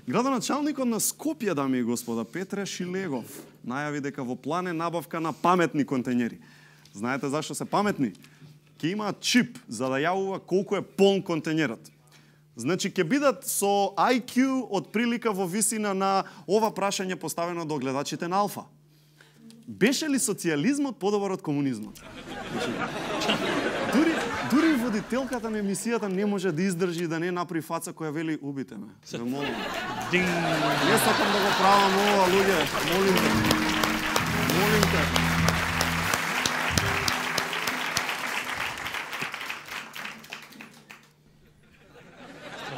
Градоначалникот на Скопје, дами и господа, Петре Шилегов, најави дека во план е набавка на паметни контењери. Знаете зашто се паметни? Ќе имаат чип за да јавува колку е полн контењерот. Значи, ќе бидат со IQ од прилика во висина на ова прашање поставено до гледачите на Алфа. Беше ли социјализмот подобар од комунизмот? Дури водителката на емисијата не може да издржи да не направи фаца која вели убите ме. Ве молам. Не сакам да го правам ова, луѓе. Молим те. Молим те.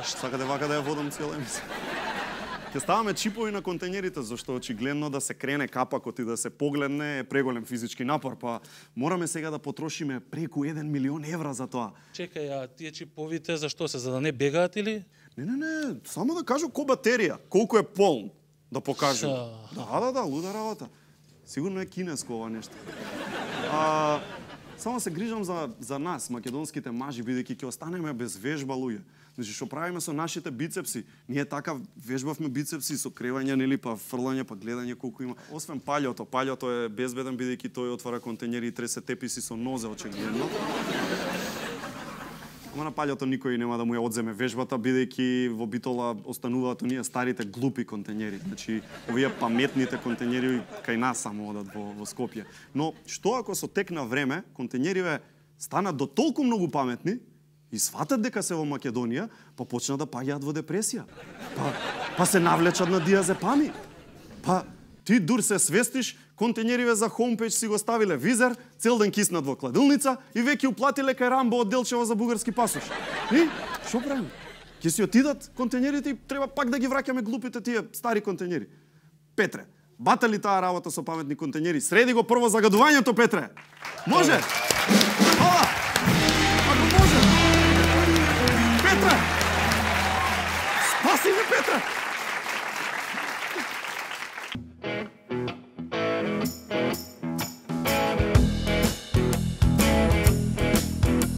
Сакате вака да ја водам цела емисија? Ќе ставаме чипови на контењерите, зашто очигледно да се крене капакот и да се погледне е преголем физички напор, па мораме сега да потрошиме преку 1 милион евра за тоа. Чекај, а тие чиповите зашто се, за да не бегаат или? Не, само да кажу ко батерија, колку е полн, да покажу. Да, луда работа. Сигурно е кинеско ова нешто. Само се грижам за нас, македонските мажи, бидејќи ќе останеме без вежба, луѓе. Значи, што правиме со нашите бицепси? Ние така вежбавме бицепси со кревање, нели, па фрлање, па гледање колку има. Освен паљото е безбеден, бидејќи тој отвара контењери и тресе теписи со нозе, очигледно. Ама на паљото никој нема да му ја одземе вежбата, бидејќи во Битола остануваат оние старите глупи контењери. Значи, овие паметните контењери кај нас само одат во Скопје. Но, што ако со тек на време контењериве станат до толку многу паметни, и сватат дека се во Македонија, па почнат да паѓаат во депресија. Па се навлечат на диазепами. Па ти дур се свестиш, контењериве за хоумпејдж си го ставиле визер, цел ден киснат во кладилница и веќе уплатиле кај Рамбо од Делчево за бугарски пасош. И што правиме? Ќе си отидат контењерите и треба пак да ги враќаме глупите тие стари контењери. Петре, бата ли таа работа со паметни контењери? Среди го прво загадувањето, Петре. Може? Ова!